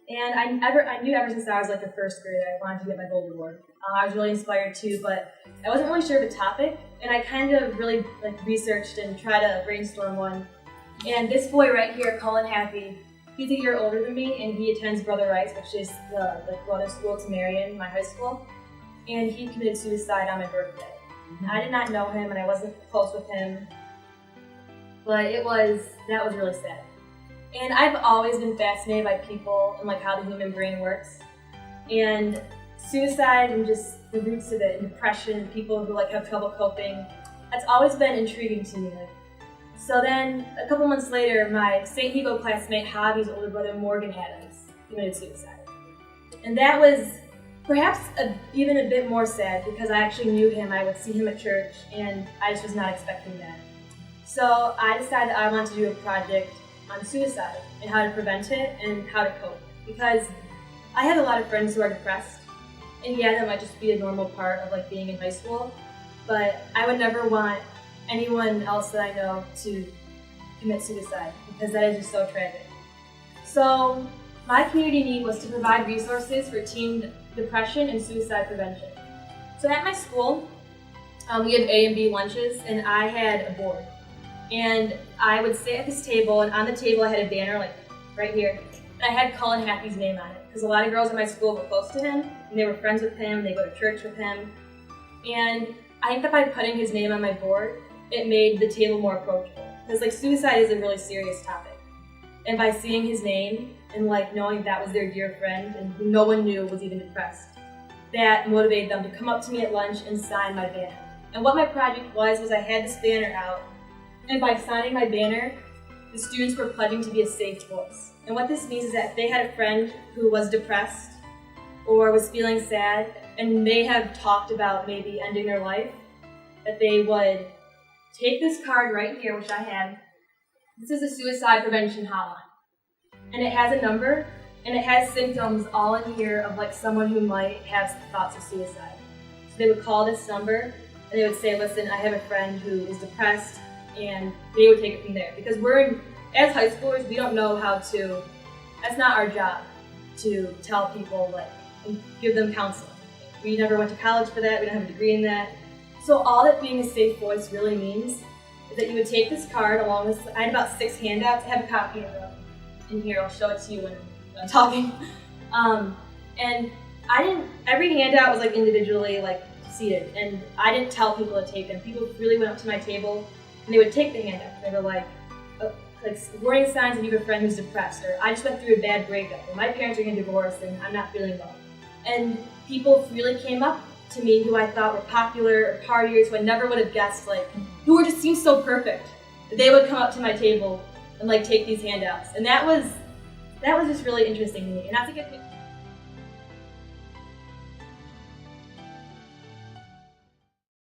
And I knew ever since I was like a first grader I wanted to get my gold award. I was really inspired too, but I wasn't really sure of the topic, and I kind of really researched and tried to brainstorm one. And this boy right here, Cullen Happy, he's a year older than me, and he attends Brother Rice, which is the brother school to Marion, my high school. And he committed suicide on my birthday. I did not know him, and I wasn't close with him, but that was really sad. And I've always been fascinated by people and how the human brain works. And suicide and just the roots of it, and depression, people who have trouble coping, that's always been intriguing to me. So then, a couple months later, my St. Hugo classmate Javi's older brother Morgan Adams committed suicide. And that was perhaps even a bit more sad because I actually knew him, I would see him at church, and I just was not expecting that. So I decided that I wanted to do a project on suicide and how to prevent it and how to cope. Because I have a lot of friends who are depressed, and yeah, that might just be a normal part of being in high school, but I would never want anyone else that I know to commit suicide because that is just so tragic. So my community need was to provide resources for teen depression and suicide prevention. So at my school, we have A and B lunches, and I had a board. And I would sit at this table, and on the table I had a banner right here, and I had Cullen Happy's name on it because a lot of girls in my school were close to him, and they were friends with him, they go to church with him. And I think that by putting his name on my board, it made the table more approachable. Because suicide is a really serious topic. And by seeing his name and knowing that was their dear friend and who no one knew was even depressed, that motivated them to come up to me at lunch and sign my banner. And what my project was I had this banner out, and by signing my banner, the students were pledging to be a safe voice. And what this means is that if they had a friend who was depressed or was feeling sad and may have talked about maybe ending their life, that they would take this card right here, which I have. This is a suicide prevention hotline. And it has a number, and it has symptoms all in here of someone who might have thoughts of suicide. So they would call this number, and they would say, listen, I have a friend who is depressed, and they would take it from there. Because as high schoolers, we don't know how to, that's not our job to tell people, and give them counseling. We never went to college for that, we don't have a degree in that. So all that being a safe voice really means is that you would take this card along with, I had about 6 handouts. I have a copy of them in here, I'll show it to you when I'm talking. And every handout was individually seated, and I didn't tell people to take them. People really went up to my table and they would take the handout. They were warning signs that you have a friend who's depressed, or I just went through a bad breakup, or my parents are getting divorced and I'm not feeling well. And people really came up to me who I thought were popular or partiers who I never would have guessed, who just seemed so perfect. They would come up to my table and take these handouts. And that was just really interesting to me. And I think